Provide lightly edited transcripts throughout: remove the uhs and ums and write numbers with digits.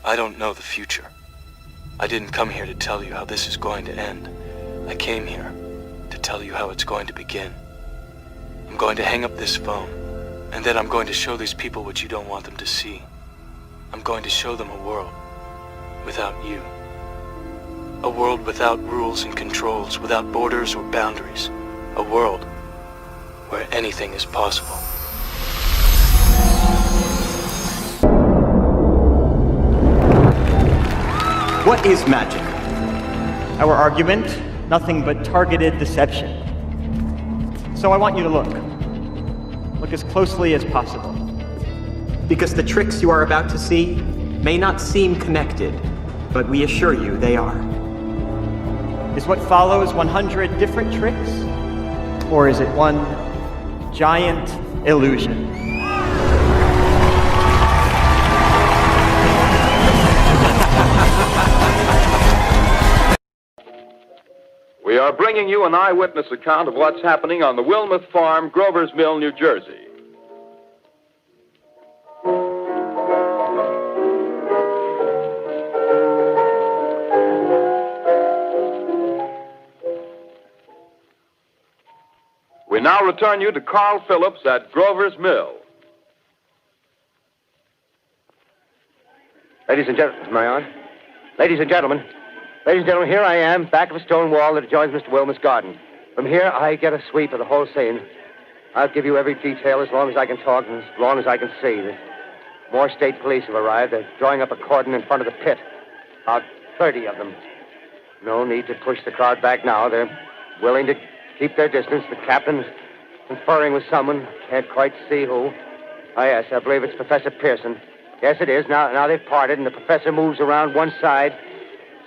I don't know the future. I didn't come here to tell you how this is going to end. I came here to tell you how it's going to begin. I'm going to hang up this phone, and then I'm going to show these people what you don't want them to see. I'm going to show them a world without you. A world without rules and controls, without borders or boundaries. A world where anything is possible. What is magic? Our argument, nothing but targeted deception. So I want you to look. Look as closely as possible. Because the tricks you are about to see may not seem connected, but we assure you they are. Is what follows 100 different tricks? Or is it one giant illusion? We are bringing you an eyewitness account of what's happening on the Wilmuth Farm, Grover's Mill, New Jersey. We now return you to Carl Phillips at Grover's Mill. Ladies and gentlemen, am I on? Ladies and gentlemen, here I am, back of a stone wall that adjoins Mr. Wilmuth's garden. From here, I get a sweep of the whole scene. I'll give you every detail as long as I can talk and as long as I can see. The more state police have arrived. They're drawing up a cordon in front of the pit. About 30 of them. No need to push the crowd back now. They're willing to keep their distance. The captain's conferring with someone. Can't quite see who. Oh, yes, I believe it's Professor Pearson. Yes, it is. Now they've parted, and the professor moves around one side,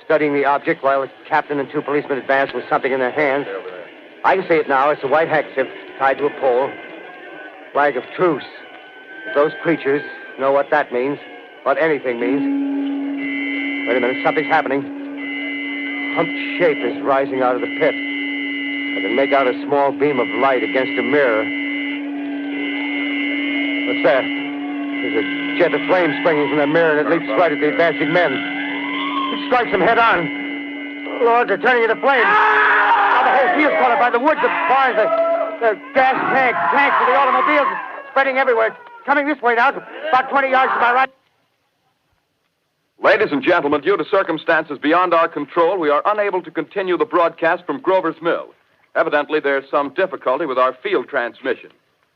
studying the object while the captain and two policemen advance with something in their hands. I can see it now. It's a white handkerchief tied to a pole. Flag of truce. If those creatures know what that means, what anything means. Wait a minute, something's happening. Humped shape is rising out of the pit. I can make out a small beam of light against a mirror. What's that? There's a jet of flame springing from the mirror, and it leaps right at the advancing men. It strikes them head on. Lord, they're turning into flames. Now the whole field's caught up by the woods, the barns, the gas tanks of the automobiles, spreading everywhere. It's coming this way now, about 20 yards to my right. Ladies and gentlemen, due to circumstances beyond our control, we are unable to continue the broadcast from Grover's Mill. Evidently, there's some difficulty with our field transmission.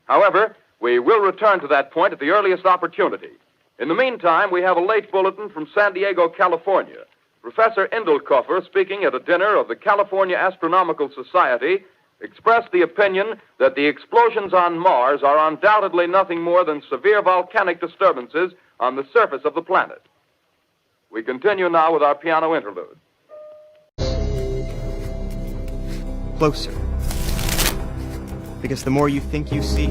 However, we will return to that point at the earliest opportunity. In the meantime, we have a late bulletin from San Diego, California. Professor Indelkoffer, speaking at a dinner of the California Astronomical Society, expressed the opinion that the explosions on Mars are undoubtedly nothing more than severe volcanic disturbances on the surface of the planet. We continue now with our piano interlude. Closer. Because the more you think you see,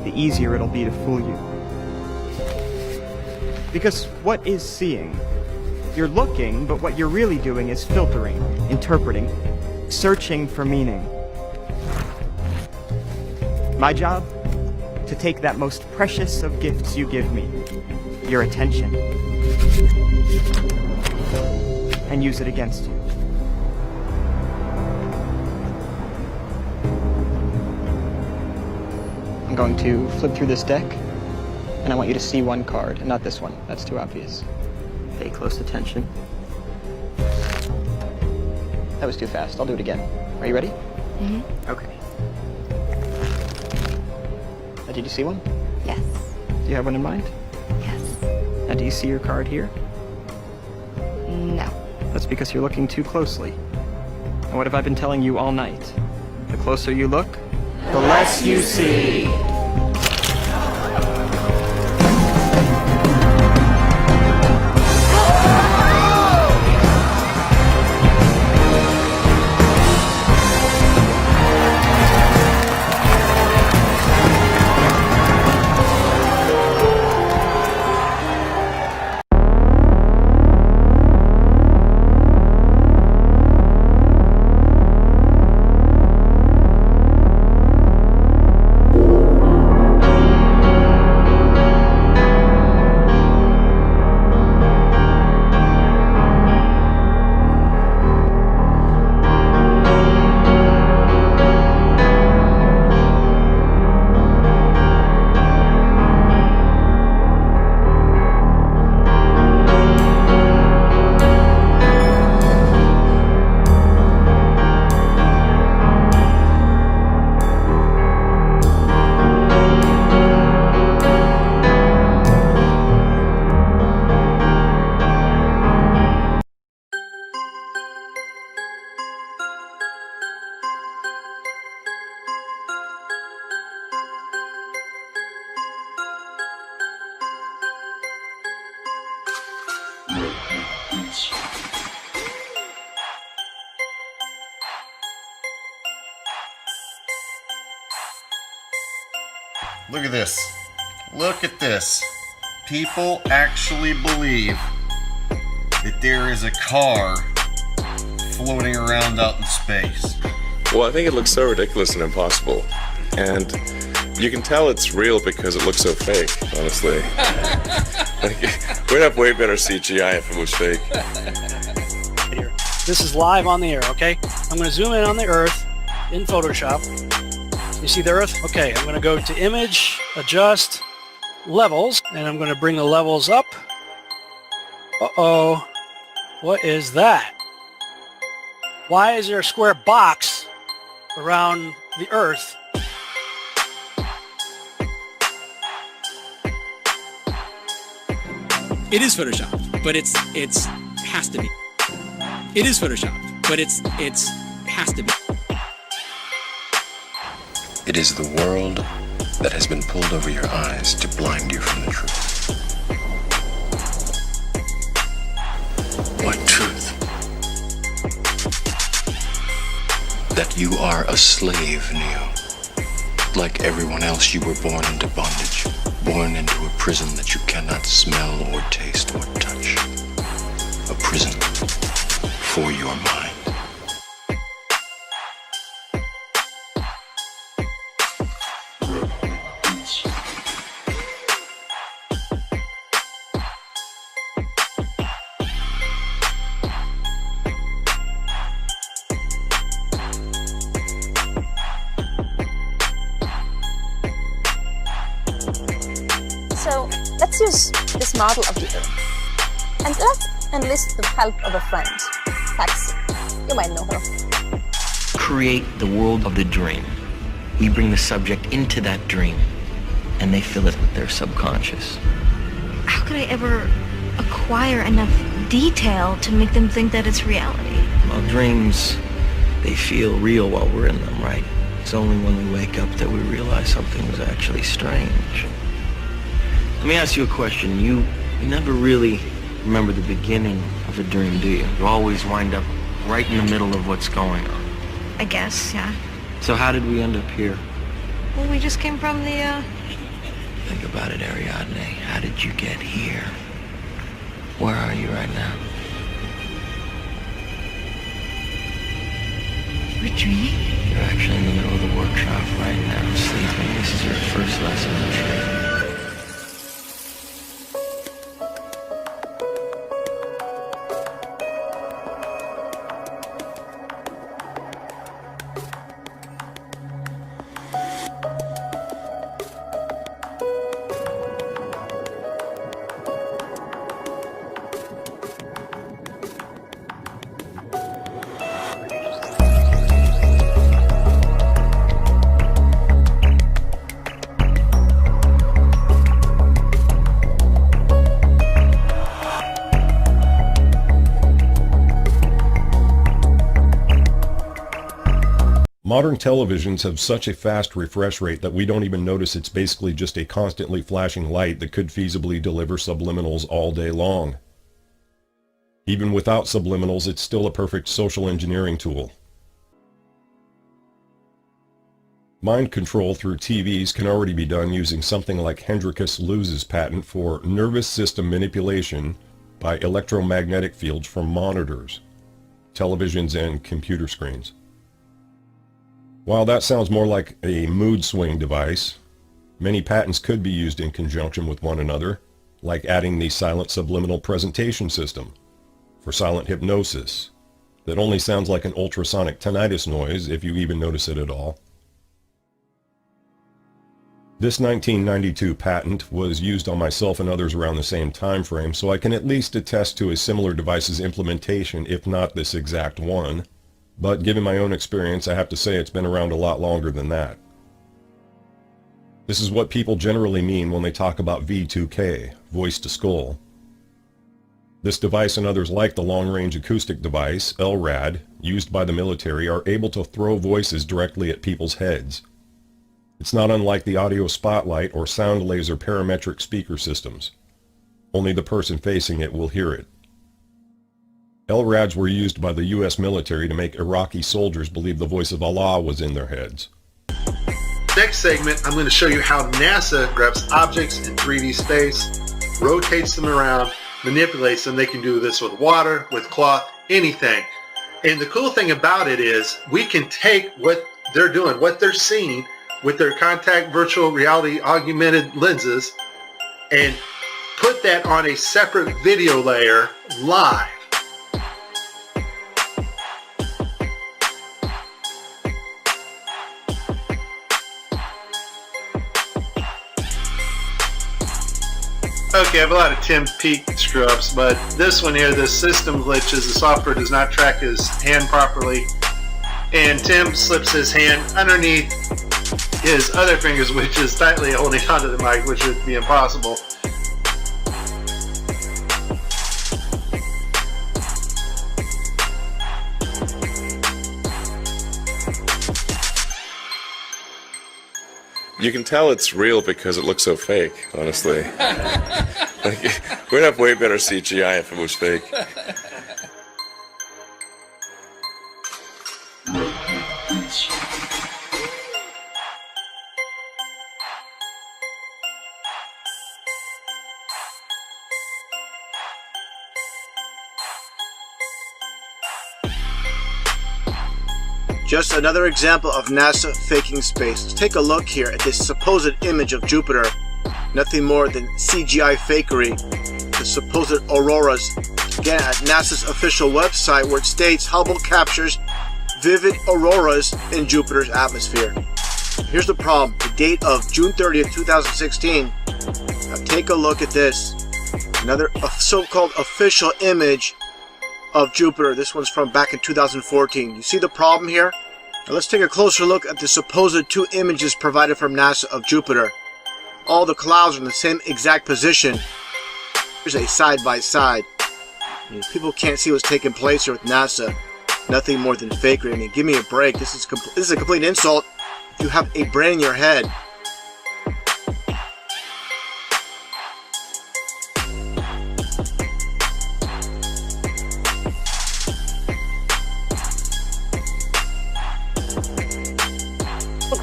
the easier it'll be to fool you. Because what is seeing? You're looking, but what you're really doing is filtering, interpreting, searching for meaning. My job? To take that most precious of gifts you give me, your attention, and use it against you. I'm going to flip through this deck, and I want you to see one card, and not this one. That's too obvious. Pay close attention. That was too fast. I'll do it again. Are you ready? Mm-hmm. Okay. Did you see one? Yes. Do you have one in mind? Yes. Now, do you see your card here? No. That's because you're looking too closely. And what have I been telling you all night? The closer you look, the less you see. Look at this. Look at this. People actually believe that there is a car floating around out in space. Well, I think it looks so ridiculous and impossible. And you can tell it's real because it looks so fake, honestly. Like, we'd have way better CGI if it was fake. This is live on the air, okay? I'm going to zoom in on the Earth in Photoshop. You see the Earth? Okay, I'm going to go to Image, Adjust, Levels, and I'm going to bring the levels up. Uh-oh. What is that? Why is there a square box around the Earth? It is Photoshop, but it's has to be. It is Photoshop, but it's has to be. It is the world that has been pulled over your eyes to blind you from the truth. What truth? That you are a slave, Neo. Like everyone else, you were born into bondage. Born into a prison that you cannot smell or taste or touch. A prison for your mind. So let's use this model of the Earth. And let's enlist the help of a friend, Taxi. You might know her. Create the world of the dream. We bring the subject into that dream, and they fill it with their subconscious. How could I ever acquire enough detail to make them think that it's reality? Well, dreams, they feel real while we're in them, right? It's only when we wake up that we realize something was actually strange. Let me ask you a question. You never really remember the beginning of a dream, do you? You always wind up right in the middle of what's going on. I guess, yeah. So how did we end up here? Well, we just came from the, Think about it, Ariadne. How did you get here? Where are you right now? We're dreaming? You're actually in the middle of the workshop right now, sleeping. This is your first lesson in training. Modern televisions have such a fast refresh rate that we don't even notice it's basically just a constantly flashing light that could feasibly deliver subliminals all day long. Even without subliminals, it's still a perfect social engineering tool. Mind control through TVs can already be done using something like Hendrikus Luz's patent for nervous system manipulation by electromagnetic fields from monitors, televisions, and computer screens. While that sounds more like a mood swing device, many patents could be used in conjunction with one another, like adding the silent subliminal presentation system for silent hypnosis that only sounds like an ultrasonic tinnitus noise if you even notice it at all. This 1992 patent was used on myself and others around the same time frame, so I can at least attest to a similar device's implementation, if not this exact one. But given my own experience, I have to say it's been around a lot longer than that. This is what people generally mean when they talk about V2K, voice to skull. This device and others like the long-range acoustic device, LRAD, used by the military are able to throw voices directly at people's heads. It's not unlike the audio spotlight or sound laser parametric speaker systems. Only the person facing it will hear it. LRADs were used by the U.S. military to make Iraqi soldiers believe the voice of Allah was in their heads. Next segment, I'm going to show you how NASA grabs objects in 3D space, rotates them around, manipulates them. They can do this with water, with cloth, anything. And the cool thing about it is we can take what they're doing, what they're seeing with their contact virtual reality augmented lenses and put that on a separate video layer live. Okay, I have a lot of Tim Peake screw-ups, but this one here, the system glitches, the software does not track his hand properly, and Tim slips his hand underneath his other fingers, which is tightly holding onto the mic, which would be impossible. You can tell it's real because it looks so fake, honestly. We'd have way better CGI if it was fake. Just another example of NASA faking space. Let's take a look here at this supposed image of Jupiter. Nothing more than CGI fakery. The supposed auroras. Again, at NASA's official website where it states Hubble captures vivid auroras in Jupiter's atmosphere. Here's the problem. The date of June 30th, 2016. Now take a look at this. Another so-called official image of Jupiter. This one's from back in 2014. You see the problem here? Now let's take a closer look at the supposed two images provided from NASA of Jupiter. All the clouds are in the same exact position. Here's a side-by-side. People can't see what's taking place here with NASA. Nothing more than fakery. I mean, give me a break. This is a complete insult. You have a brain in your head.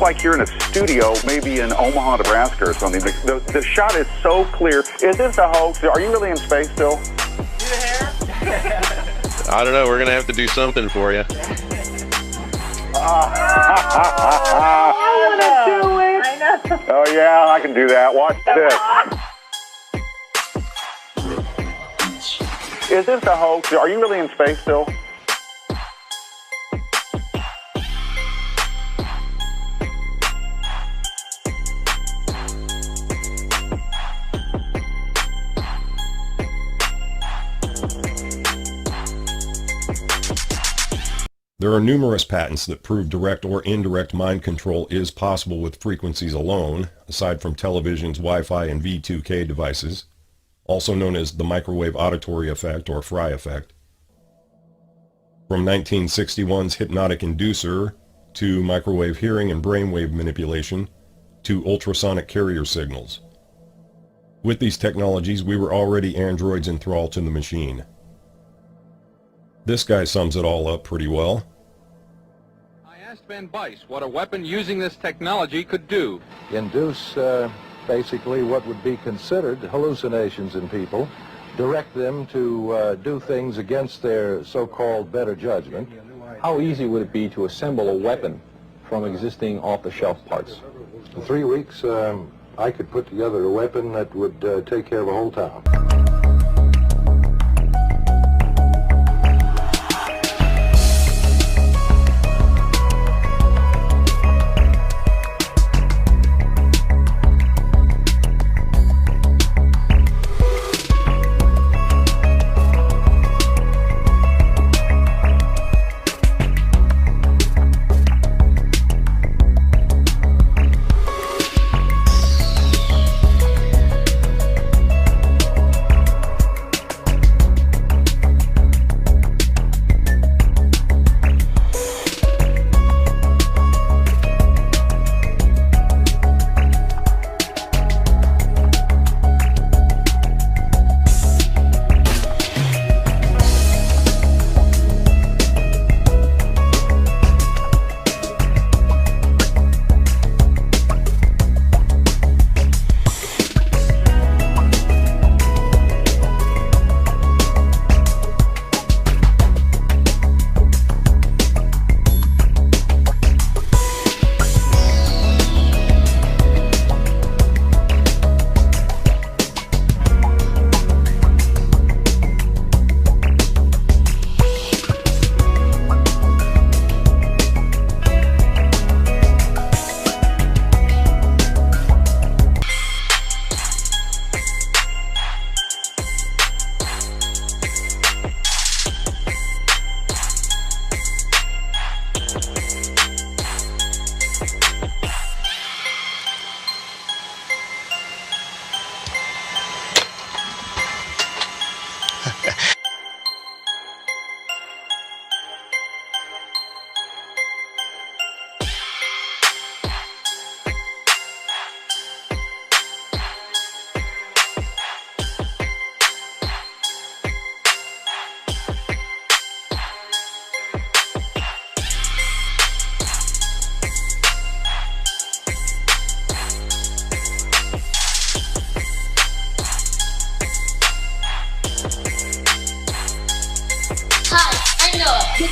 Like you're in a studio, maybe in Omaha, Nebraska or something. The shot is so clear. Is this a hoax? Are you really in space still? I don't know. We're going to have to do something for you. I want to do it. I know. Oh, yeah, I can do that. Watch this. Is this a hoax? Are you really in space still? There are numerous patents that prove direct or indirect mind control is possible with frequencies alone, aside from televisions, Wi-Fi, and V2K devices, also known as the microwave auditory effect or Fry effect. From 1961's hypnotic inducer, to microwave hearing and brainwave manipulation, to ultrasonic carrier signals. With these technologies, we were already androids in thrall to the machine. This guy sums it all up pretty well. I asked Ben Bice what a weapon using this technology could do. Induce basically what would be considered hallucinations in people, direct them to do things against their so-called better judgment. How easy would it be to assemble a weapon from existing off-the-shelf parts? In 3 weeks, I could put together a weapon that would take care of a whole town.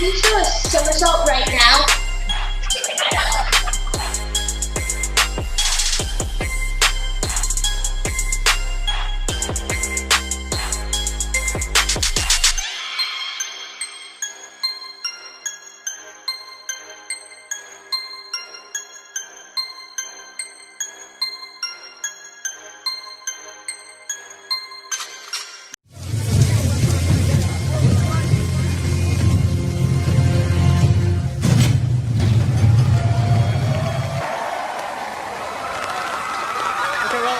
you do a somersault right now? Okay, well,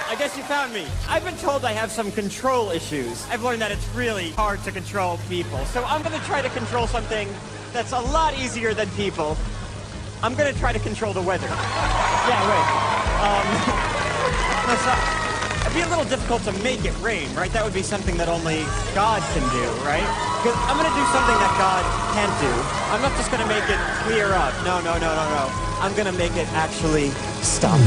I guess you found me. I've been told I have some control issues. I've learned that it's really hard to control people. So I'm going to try to control something that's a lot easier than people. I'm going to try to control the weather. Yeah, wait. It'd be a little difficult to make it rain, right? That would be something that only God can do, right? Because I'm going to do something that God can't do. I'm not just going to make it clear up. No. I'm going to make it actually stop.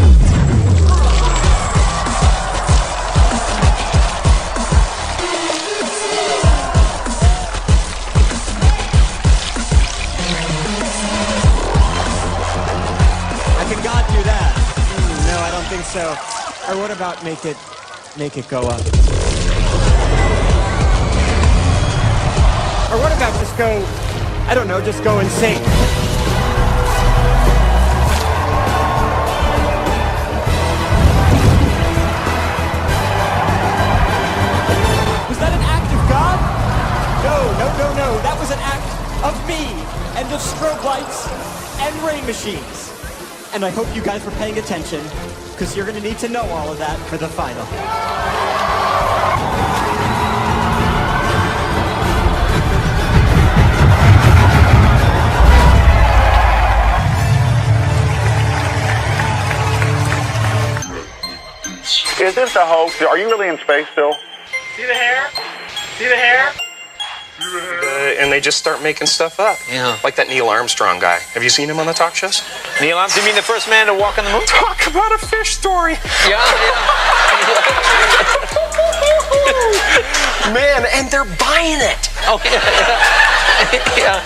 Can God do that? No, I don't think so. Or what about make it go up? Or what about just go, I don't know, just go insane? Was that an act of God? No. That was an act of me and of strobe lights and rain machines. And I hope you guys were paying attention, because you're going to need to know all of that for the final. Is this a hoax? Are you really in space still? See the hair? See the hair? And they just start making stuff up. Yeah. Like that Neil Armstrong guy. Have you seen him on the talk shows? Neil Armstrong? You mean the first man to walk on the moon? Talk about a fish story. Yeah. Man, and they're buying it. Oh, yeah.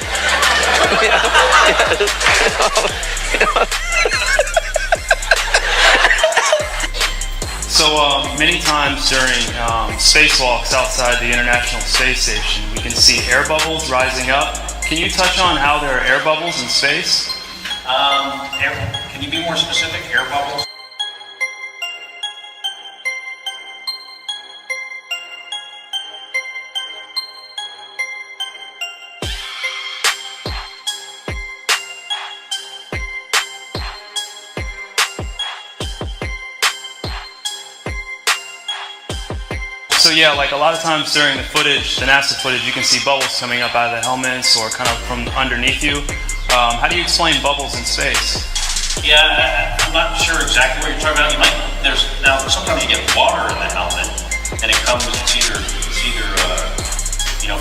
So many times during spacewalks outside the International Space Station, we can see air bubbles rising up. Can you touch on how there are air bubbles in space? Can you be more specific? Air bubbles? So yeah, like a lot of times during the footage, the NASA footage, you can see bubbles coming up out of the helmets or kind of from underneath you. How do you explain bubbles in space? Yeah, I'm not sure exactly what you're talking about. Now sometimes you get water in the helmet, and it comes. It's either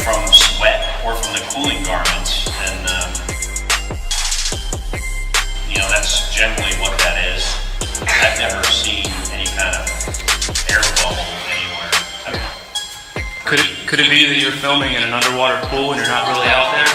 from sweat or from the cooling garments, and that's generally what that is. I've never seen any kind of air bubble anywhere. Could it be that you're filming in an underwater pool and you're not really out there?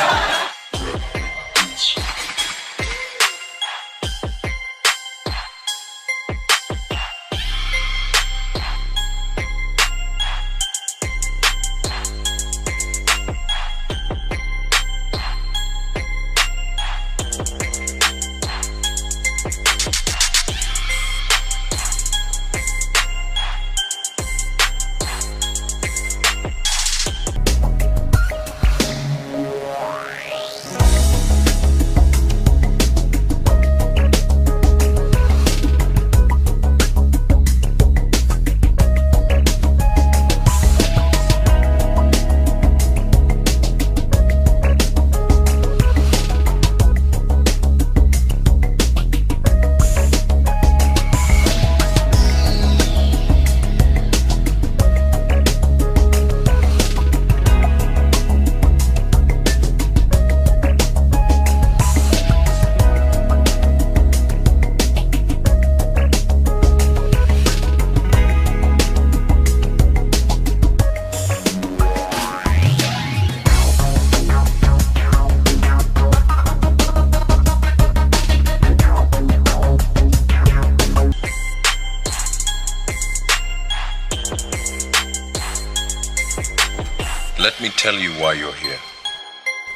Let me tell you why you're here.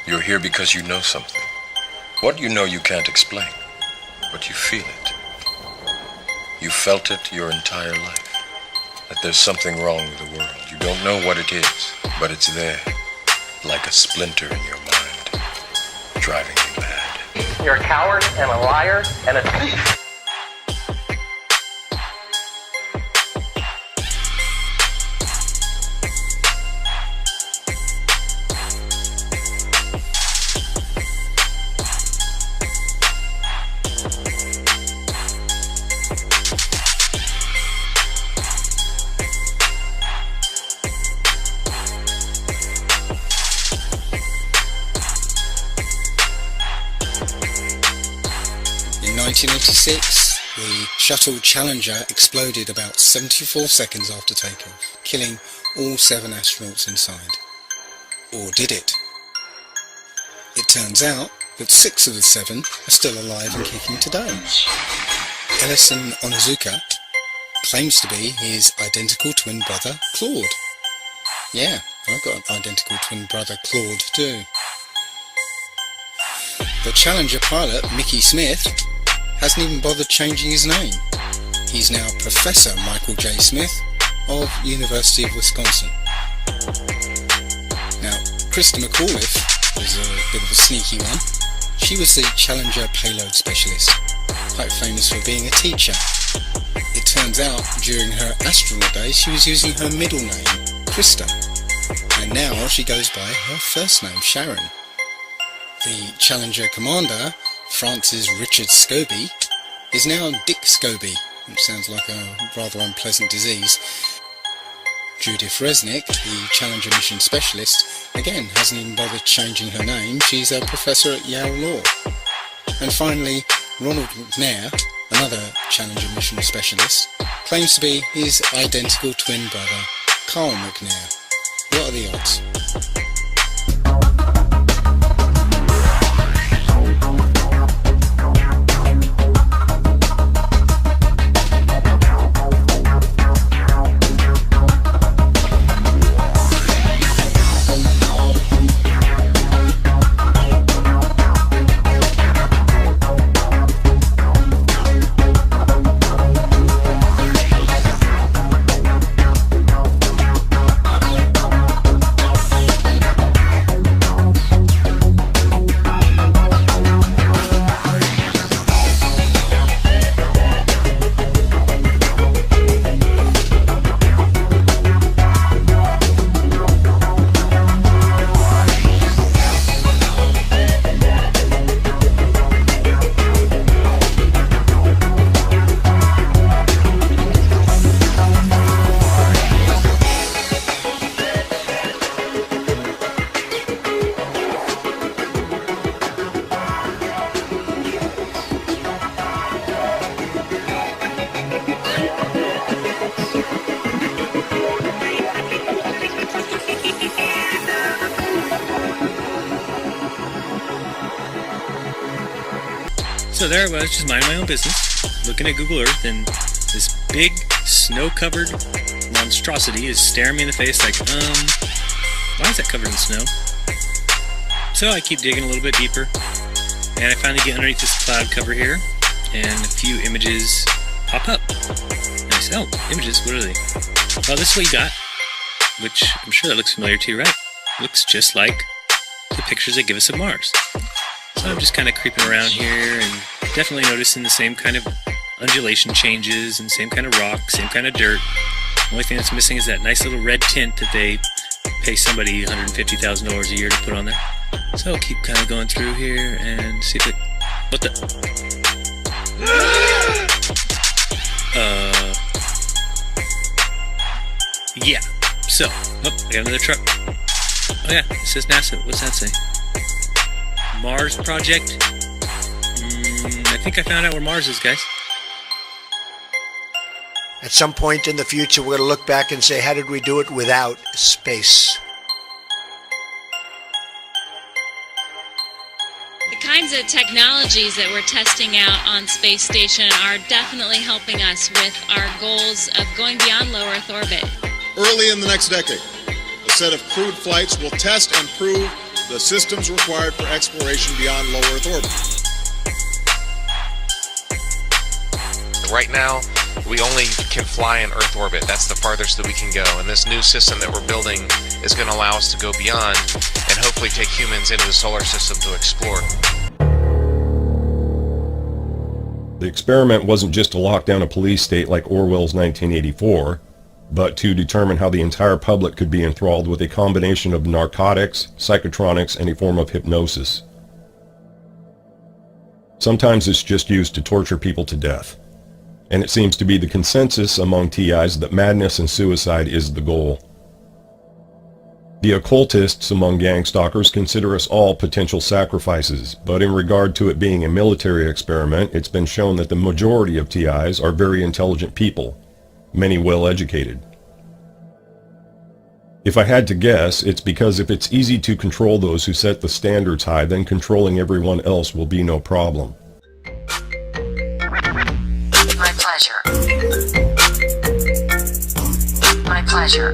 You're here because you know something. What you know you can't explain, but you feel it. You felt it your entire life, that there's something wrong with the world. You don't know what it is, but it's there, like a splinter in your mind, driving you mad. You're a coward and a liar and a thief. In 1986, the shuttle Challenger exploded about 74 seconds after takeoff, killing all 7 astronauts inside. Or did it? It turns out that 6 of the 7 are still alive and kicking today. Ellison Onizuka claims to be his identical twin brother, Claude. Yeah, I've got an identical twin brother, Claude, too. The Challenger pilot, Mickey Smith, hasn't even bothered changing his name. He's now Professor Michael J. Smith of University of Wisconsin. Now, Krista McAuliffe was a bit of a sneaky one. She was the Challenger payload specialist, quite famous for being a teacher. It turns out during her astronaut days she was using her middle name, Krista, and now she goes by her first name, Sharon. The Challenger commander, Francis Richard Scobie, is now Dick Scobie, which sounds like a rather unpleasant disease. Judith Resnick, the Challenger mission specialist, again hasn't even bothered changing her name. She's a professor at Yale Law. And finally, Ronald McNair, another Challenger mission specialist, claims to be his identical twin brother, Carl McNair. What are the odds? So there I was, just minding my own business, looking at Google Earth, and this big, snow-covered monstrosity is staring me in the face like, why is that covered in snow? So I keep digging a little bit deeper, and I finally get underneath this cloud cover here, and a few images pop up. And I say, oh, images, what are they? Well, this is what you got, which I'm sure that looks familiar to you, right? Looks just like the pictures they give us of Mars. So I'm just kind of creeping around here and definitely noticing the same kind of undulation changes and same kind of rock, same kind of dirt. The only thing that's missing is that nice little red tint that they pay somebody $150,000 a year to put on there. So I'll keep kind of going through here and see if it... What the... Yeah. So, oh, I got another truck. Oh yeah, it says NASA. What's that say? Mars Project? I think I found out where Mars is, guys. At some point in the future, we're going to look back and say, how did we do it without space? The kinds of technologies that we're testing out on Space Station are definitely helping us with our goals of going beyond low Earth orbit. Early in the next decade, a set of crewed flights will test and prove the systems required for exploration beyond low Earth orbit. Right now, we only can fly in Earth orbit. That's the farthest that we can go. And this new system that we're building is going to allow us to go beyond and hopefully take humans into the solar system to explore. The experiment wasn't just to lock down a police state like Orwell's 1984, but to determine how the entire public could be enthralled with a combination of narcotics, psychotronics, and a form of hypnosis. Sometimes it's just used to torture people to death. And it seems to be the consensus among TIs that madness and suicide is the goal. The occultists among gang stalkers consider us all potential sacrifices, but in regard to it being a military experiment, it's been shown that the majority of TIs are very intelligent people, many well educated. If I had to guess, it's because if it's easy to control those who set the standards high, then controlling everyone else will be no problem. My pleasure. My pleasure.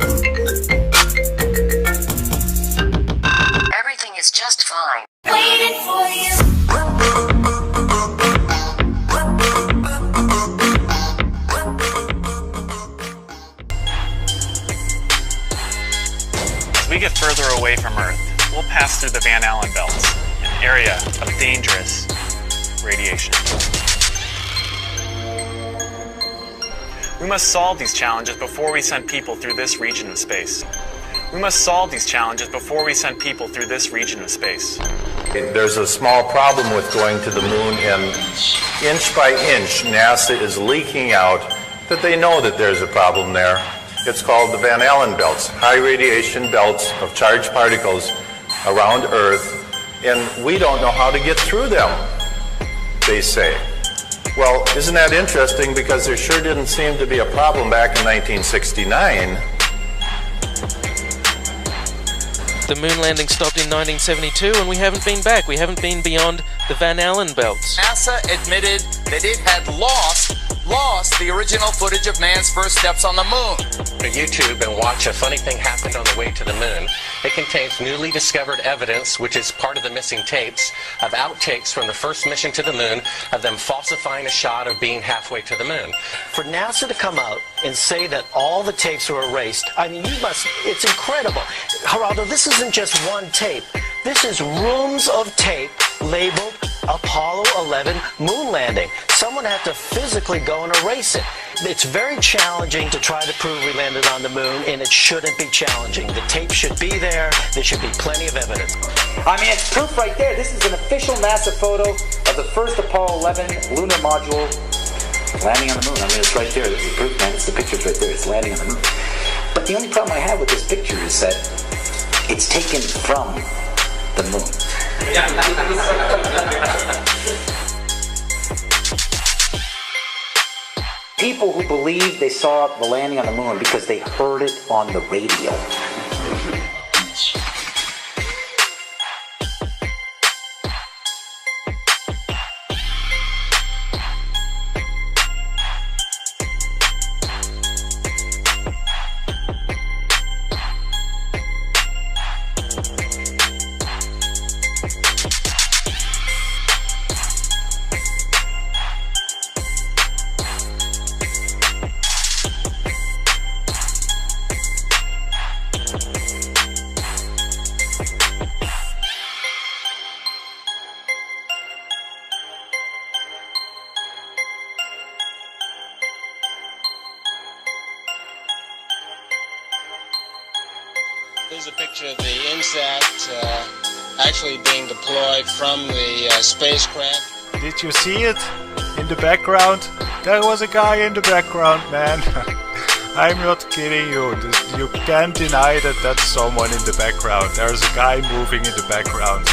Everything is just fine. Waiting for you. As we get further away from Earth, we'll pass through the Van Allen belts, an area of dangerous radiation. We must solve these challenges before we send people through this region of space. We must solve these challenges before we send people through this region of space. There's a small problem with going to the moon, and inch by inch, NASA is leaking out that they know that there's a problem there. It's called the Van Allen belts, high radiation belts of charged particles around Earth, and we don't know how to get through them, they say. Well, isn't that interesting, because there sure didn't seem to be a problem back in 1969. The moon landing stopped in 1972 and we haven't been back. We haven't been beyond the Van Allen belts. NASA admitted that it had lost the original footage of man's first steps on the moon. Go to YouTube and watch A Funny Thing Happened on the Way to the Moon. It contains newly discovered evidence, which is part of the missing tapes, of outtakes from the first mission to the moon, of them falsifying a shot of being halfway to the moon. For NASA to come out and say that all the tapes were erased, I mean, it's incredible. Geraldo, this isn't just one tape. This is rooms of tape labeled Apollo 11 moon landing. Someone had to physically go and erase it. It's very challenging to try to prove we landed on the moon, and it shouldn't be challenging. The tape should be there. There should be plenty of evidence. I mean, it's proof right there. This is an official NASA photo of the first Apollo 11 lunar module landing on the moon. I mean, it's right there. This is proof, man. It's the picture's right there. It's landing on the moon. But the only problem I have with this picture is that it's taken from the moon. People who believe they saw the landing on the moon because they heard it on the radio. Here's a picture of the InSat actually being deployed from the spacecraft. Did you see it in the background? There was a guy in the background, man. I'm not kidding you. You can't deny that that's someone in the background. There's a guy moving in the background.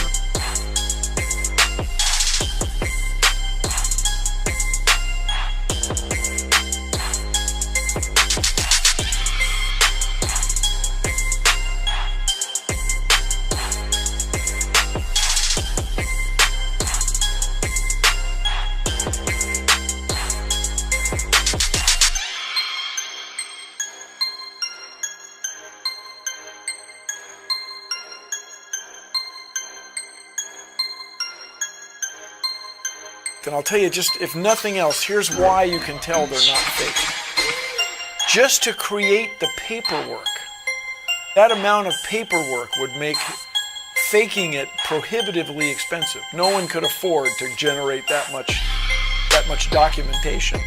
And I'll tell you, just if nothing else, here's why you can tell they're not fake. Just to create the paperwork, that amount of paperwork would make faking it prohibitively expensive. No one could afford to generate that much documentation.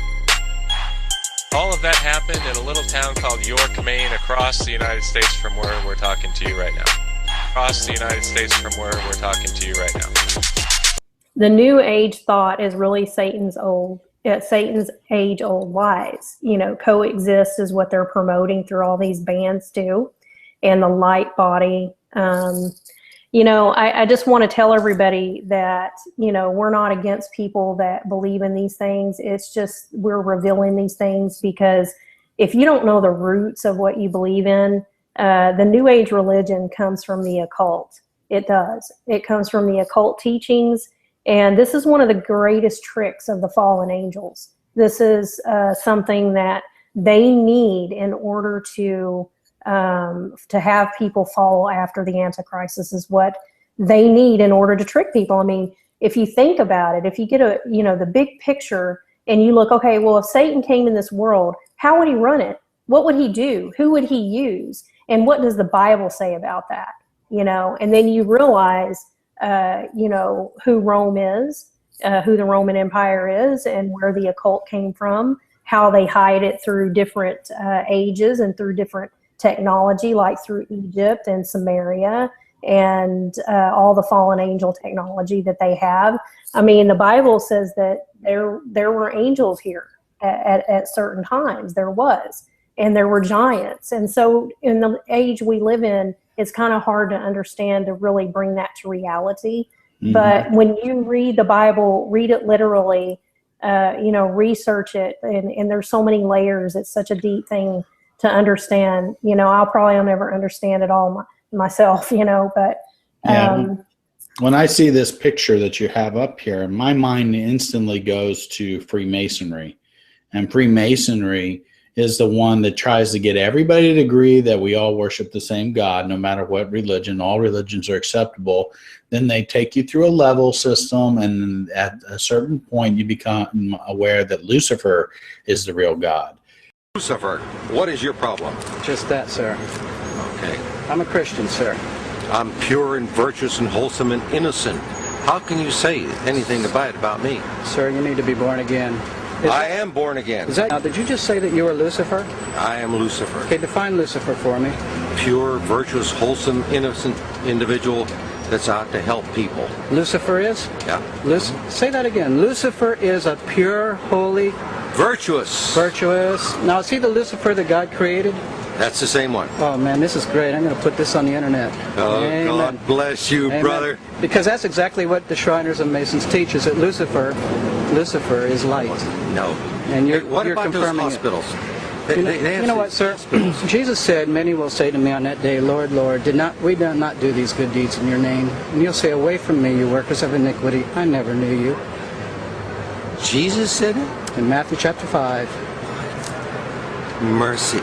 All of that happened in a little town called York, Maine, across the United States from where we're talking to you right now. Across the United States from where we're talking to you right now. The New Age thought is really Satan's age-old lies. You know, coexist is what they're promoting through all these bands too, and the light body. You know, I just want to tell everybody that, you know, we're not against people that believe in these things. It's just we're revealing these things because if you don't know the roots of what you believe in, the New Age religion comes from the occult. It does. It comes from the occult teachings. And this is one of the greatest tricks of the fallen angels. This is something that they need in order to have people follow after the Antichrist. This is what they need in order to trick people. I mean, if you think about it, if you get the big picture and you look, okay, well, if Satan came in this world, how would he run it? What would he do? Who would he use? And what does the Bible say about that? You know, and then you realize, who Rome is, who the Roman Empire is, and where the occult came from, how they hide it through different ages and through different technology, like through Egypt and Samaria and all the fallen angel technology that they have. I mean, the Bible says that there were angels here at certain times. There was, and there were giants. And so in the age we live in, it's kind of hard to understand to really bring that to reality. Mm-hmm. But when you read the Bible, read it literally, research it. And there's so many layers. It's such a deep thing to understand. You know, I'll never understand it all myself, but when I see this picture that you have up here, my mind instantly goes to Freemasonry. And Freemasonry is the one that tries to get everybody to agree that we all worship the same God, no matter what religion. All religions are acceptable. Then they take you through a level system, and at a certain point you become aware that Lucifer is the real God. Lucifer, what is your problem? Just that, sir. Okay. I'm a Christian, sir. I'm pure and virtuous and wholesome and innocent. How can you say anything bad about me? Sir, you need to be born again. I am born again. Now, did you just say that you were Lucifer? I am Lucifer. Okay, define Lucifer for me. Pure, virtuous, wholesome, innocent individual that's out to help people. Lucifer is? Yeah. Say that again. Lucifer is a pure, holy... Virtuous. Virtuous. Now, is he the Lucifer that God created? That's the same one. Oh, man, this is great. I'm going to put this on the internet. Oh, Amen. God bless you, Amen. brother. Because that's exactly what the Shriners and Masons teach, is that Lucifer is light. No. And you're what about confirming those hospitals? You know what, sir? Jesus said, many will say to me on that day, Lord, Lord, we did not do these good deeds in your name. And you'll say, away from me, you workers of iniquity. I never knew you. Jesus said it? In Matthew chapter 5. Mercy.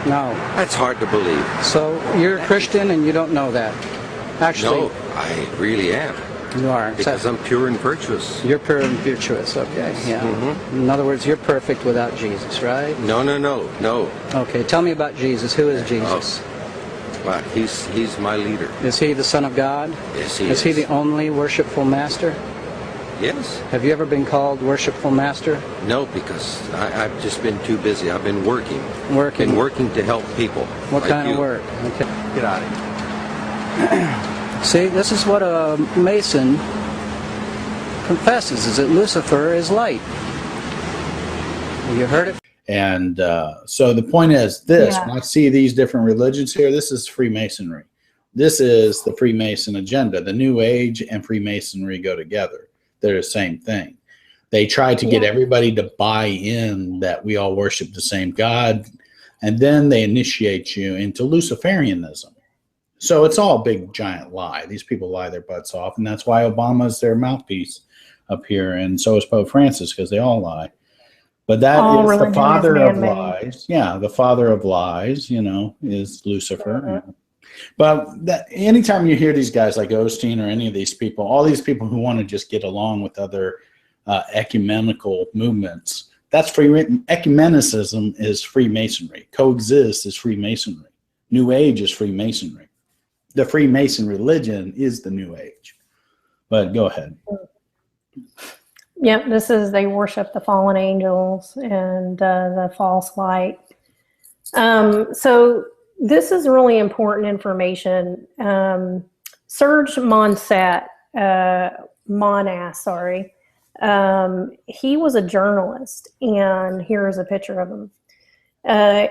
No. That's hard to believe. So you're a Christian and you don't know that. Actually. No, I really am. You are. Because I'm pure and virtuous. You're pure and virtuous, okay. Yeah. Mm-hmm. In other words, you're perfect without Jesus, right? No. Okay, tell me about Jesus. Who is Jesus? Well, he's my leader. Is he the Son of God? Yes, he is. Is he the only worshipful master? Yes. Have you ever been called worshipful master? No, because I've just been too busy. I've been working. Working? Been working to help people. What like kind you. of work? Okay. Get out of here. See, this is what a Mason confesses, is that Lucifer is light. You heard it? And so the point is this. Yeah. When I see these different religions here, this is Freemasonry. This is the Freemason agenda. The New Age and Freemasonry go together. They're the same thing. They try to get everybody to buy in that we all worship the same God, and then they initiate you into Luciferianism. So it's all a big, giant lie. These people lie their butts off, and that's why Obama is their mouthpiece up here, and so is Pope Francis, because they all lie. But that is the father of lies. Yeah, the father of lies, is Lucifer. Mm-hmm. But anytime you hear these guys like Osteen or any of these people, all these people who want to just get along with other ecumenical movements. That's ecumenicism is Freemasonry. Coexist is Freemasonry. New Age is Freemasonry. The Freemason religion is the New Age. But go ahead. Yep, they worship the fallen angels and the false light. So this is really important information. Serge Monas, he was a journalist, and here is a picture of him.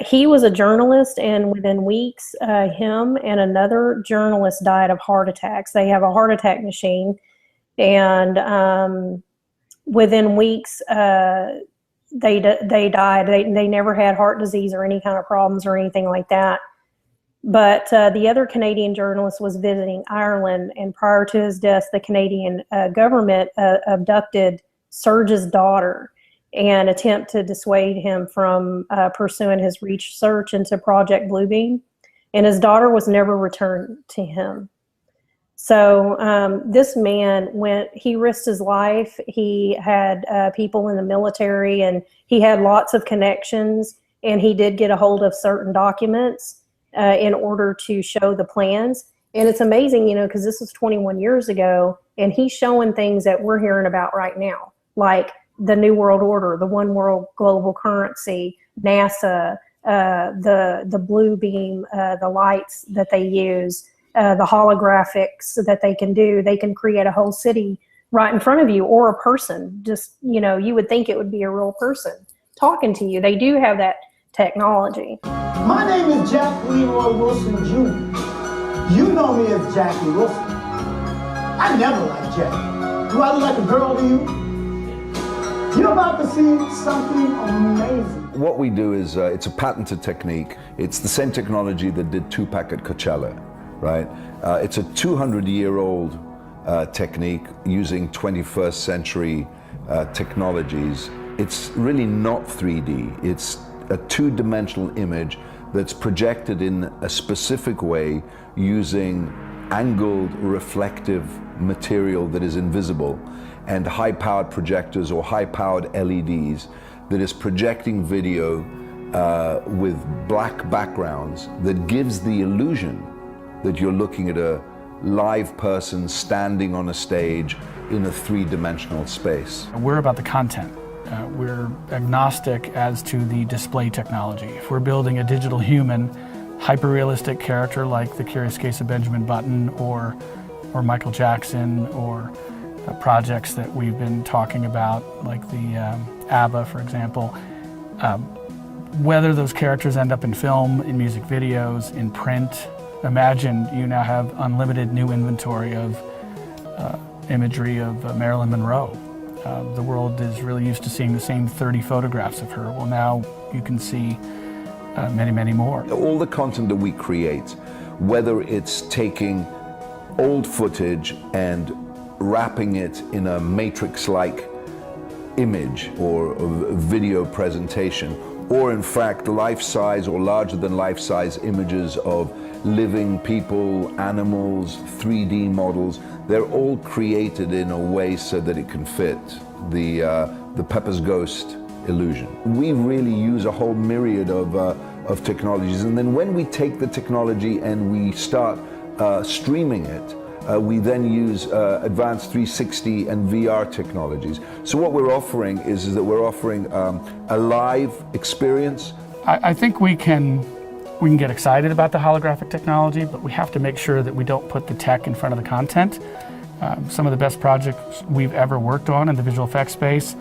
He was a journalist, and within weeks, him and another journalist died of heart attacks. They have a heart attack machine, and within weeks, they died. They never had heart disease or any kind of problems or anything like that. But the other Canadian journalist was visiting Ireland, and prior to his death, the Canadian government abducted Serge's daughter and attempt to dissuade him from pursuing his research into Project Bluebeam. And his daughter was never returned to him. So this man, he risked his life. He had people in the military, and he had lots of connections, and he did get a hold of certain documents in order to show the plans. And it's amazing, because this was 21 years ago, and he's showing things that we're hearing about right now, like the New World Order, the One World Global Currency, NASA, the blue beam, the lights that they use, the holographics that they can do. They can create a whole city right in front of you, or a person. Just, you would think it would be a real person talking to you. They do have that technology. My name is Jack Leroy Wilson Jr. You know me as Jackie Wilson. I never liked Jackie. Do I look like a girl to you? You're about to see something amazing. What we do is, it's a patented technique. It's the same technology that did Tupac at Coachella, right? It's a 200-year-old technique using 21st century technologies. It's really not 3D. It's a two-dimensional image that's projected in a specific way using angled reflective material that is invisible, and high-powered projectors or high-powered LEDs that is projecting video with black backgrounds that gives the illusion that you're looking at a live person standing on a stage in a three-dimensional space. We're about the content. We're agnostic as to the display technology. If we're building a digital human, hyper-realistic character like The Curious Case of Benjamin Button or Michael Jackson, or projects that we've been talking about, like the ABBA, for example, whether those characters end up in film, in music videos, in print, imagine you now have unlimited new inventory of imagery of Marilyn Monroe. The world is really used to seeing the same 30 photographs of her. Well, now you can see many, many more. All the content that we create, whether it's taking old footage and wrapping it in a matrix-like image or a video presentation, or in fact life-size or larger than life-size images of living people, animals, 3D models, they're all created in a way so that it can fit the Pepper's Ghost illusion. We really use a whole myriad of technologies, and then when we take the technology and we start streaming it, we then use advanced 360 and VR technologies. So what we're offering is that we're offering a live experience. I think we can get excited about the holographic technology, but we have to make sure that we don't put the tech in front of the content. Some of the best projects we've ever worked on in the visual effects space,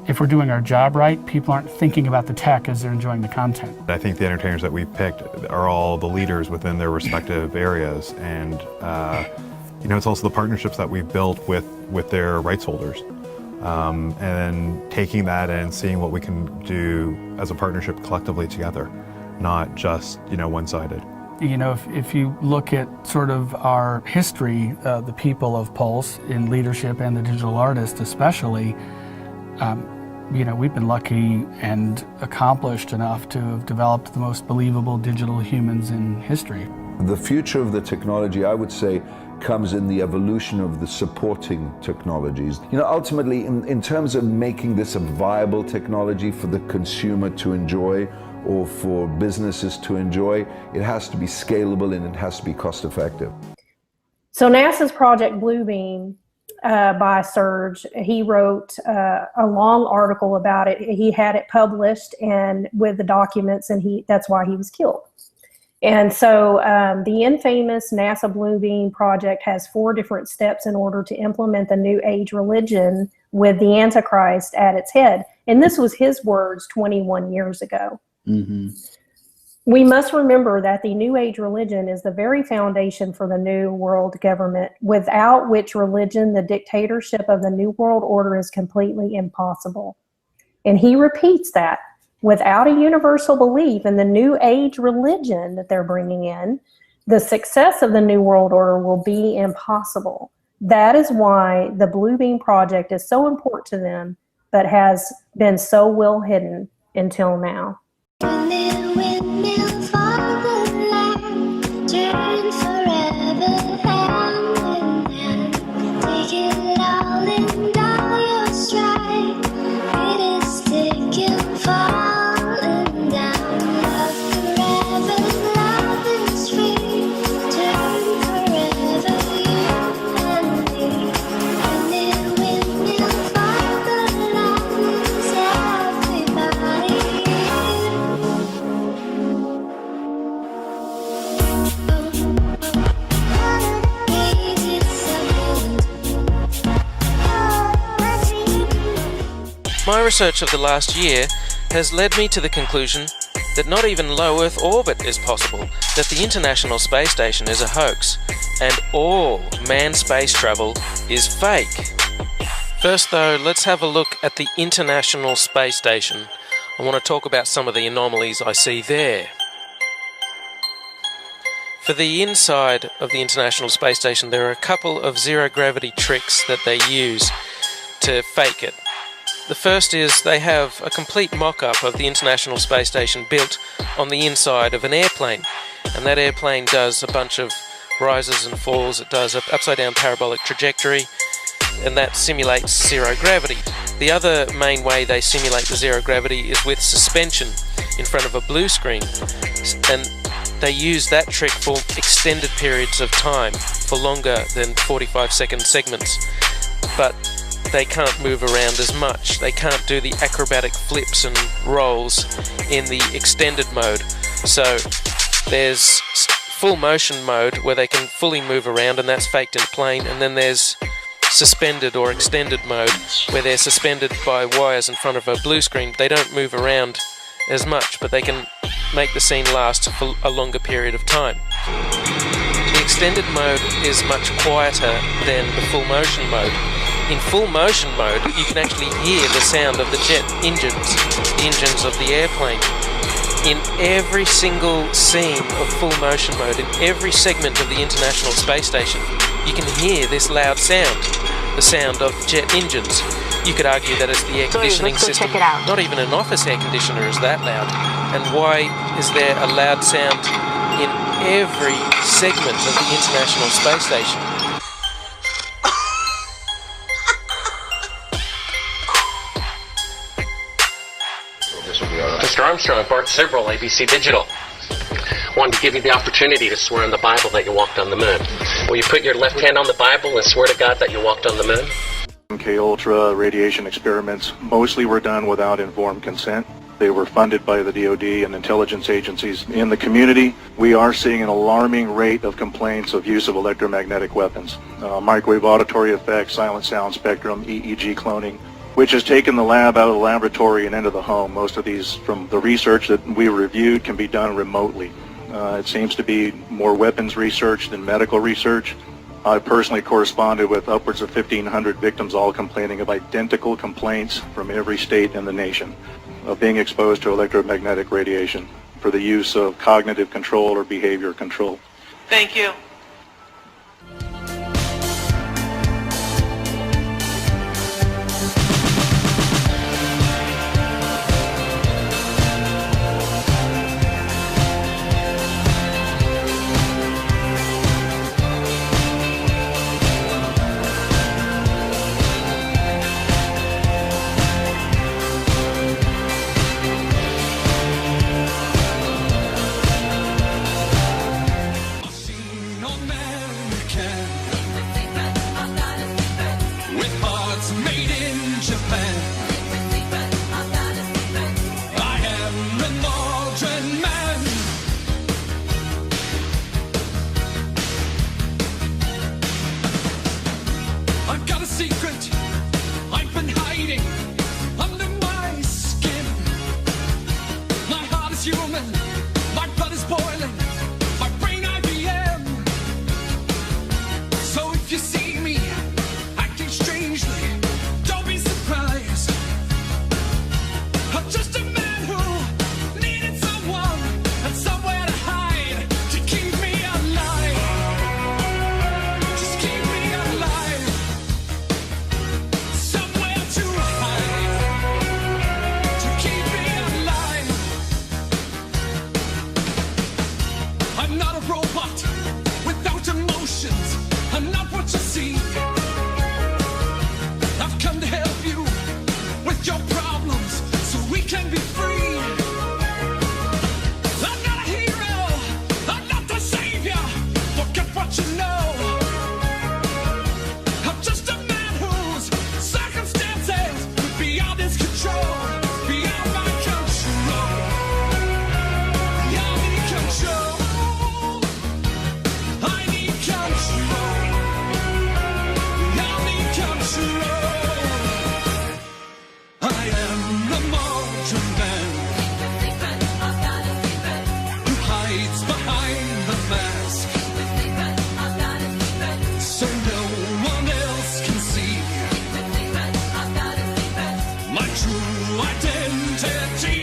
if we're doing our job right, people aren't thinking about the tech as they're enjoying the content. I think the entertainers that we've picked are all the leaders within their respective areas, and it's also the partnerships that we've built with their rights holders, and taking that and seeing what we can do as a partnership collectively together, not just one-sided. If you look at sort of our history, the people of Pulse in leadership and the digital artists especially, we've been lucky and accomplished enough to have developed the most believable digital humans in history. The future of the technology, I would say, comes in the evolution of the supporting technologies. You know, ultimately, in terms of making this a viable technology for the consumer to enjoy or for businesses to enjoy, it has to be scalable and it has to be cost effective. So NASA's Project Bluebeam by Serge, he wrote a long article about it. He had it published and with the documents, and that's why he was killed. And so the infamous NASA Bluebeam project has 4 different steps in order to implement the New Age religion with the Antichrist at its head. And this was his words 21 years ago. Mm-hmm. We must remember that the New Age religion is the very foundation for the New World Government, without which religion, the dictatorship of the New World Order is completely impossible. And he repeats that. Without a universal belief in the New Age religion that they're bringing in, the success of the New World Order will be impossible. That is why the Bluebeam project is so important to them, but has been so well hidden until now. My research of the last year has led me to the conclusion that not even low Earth orbit is possible, that the International Space Station is a hoax, and all manned space travel is fake. First though, let's have a look at the International Space Station. I want to talk about some of the anomalies I see there. For the inside of the International Space Station, there are a couple of zero-gravity tricks that they use to fake it. The first is they have a complete mock-up of the International Space Station built on the inside of an airplane, and that airplane does a bunch of rises and falls. It does an upside-down parabolic trajectory, and that simulates zero gravity. The other main way they simulate the zero gravity is with suspension in front of a blue screen, and they use that trick for extended periods of time, for longer than 45-second segments, but they can't move around as much. They can't do the acrobatic flips and rolls in the extended mode. So there's full motion mode where they can fully move around, and that's faked in a plane, and then there's suspended or extended mode where they're suspended by wires in front of a blue screen. They don't move around as much, but they can make the scene last for a longer period of time. The extended mode is much quieter than the full motion mode. In full motion mode, you can actually hear the sound of the jet engines, the engines of the airplane. In every single scene of full motion mode, in every segment of the International Space Station, you can hear this loud sound, the sound of jet engines. You could argue that it's the air conditioning system. Check it out. Not even an office air conditioner is that loud. And why is there a loud sound in every segment of the International Space Station? Mr. Armstrong, Bart Sibrel, ABC Digital. Wanted to give you the opportunity to swear on the Bible that you walked on the moon. Will you put your left hand on the Bible and swear to God that you walked on the moon? MK-Ultra radiation experiments mostly were done without informed consent. They were funded by the DoD and intelligence agencies. In the community, we are seeing an alarming rate of complaints of use of electromagnetic weapons. Microwave auditory effects, silent sound spectrum, EEG cloning, which has taken the lab out of the laboratory and into the home. Most of these, from the research that we reviewed, can be done remotely. It seems to be more weapons research than medical research. I personally corresponded with upwards of 1,500 victims, all complaining of identical complaints from every state in the nation of being exposed to electromagnetic radiation for the use of cognitive control or behavior control. Thank you. boiling, my blood is boiling, my brain IBM. So if you see me acting strangely, don't be surprised. I'm just a man who needed someone and somewhere to hide to keep me alive. Just keep me alive. Somewhere to hide to keep me alive. I'm not a robot without emotions. I'm not what you see. I've come to help you with your problems so we can be free. I'm not a hero. I'm not the savior. Forget what you know. I'm just a man whose circumstances are beyond his control, beyond my control, beyond any control. I need control. I need control. I am the margin man who hides behind the mask, so no one else can see my true identity.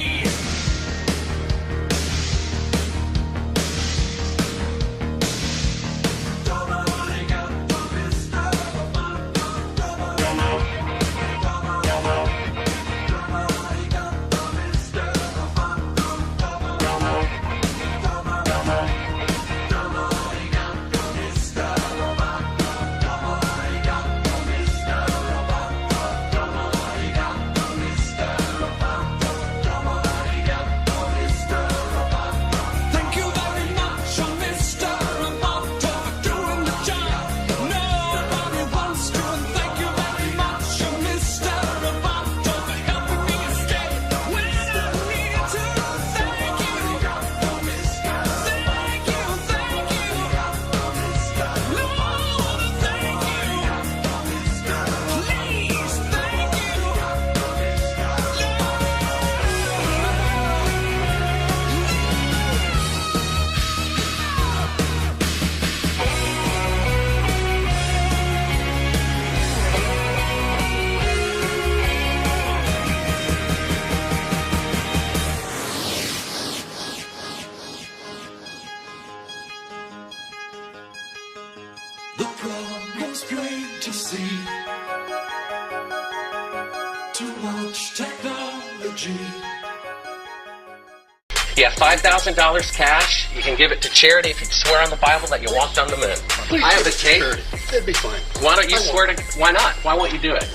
Thank you very much, oh Mr. Roboto, for doing the job nobody wants to. And thank you very much, oh Mr. Roboto, for helping me escape when I need to. Thank you. Thank you, thank you. Lord, thank you. Please, thank you. The problem's plain to see. Too much technology. You have $5,000 cash. You can give it to charity if you swear on the Bible that you walked on the moon. I have the tape. It'd be fine. Why don't you swear to? Why not? Why won't you do it?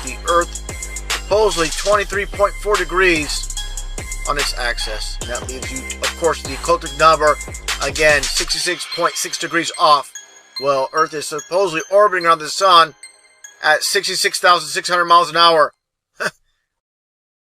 The Earth supposedly 23.4 degrees on its axis. And that leaves you, of course, the occultic number, again, 66.6 degrees off. Well, Earth is supposedly orbiting around the sun at 66,600 miles an hour.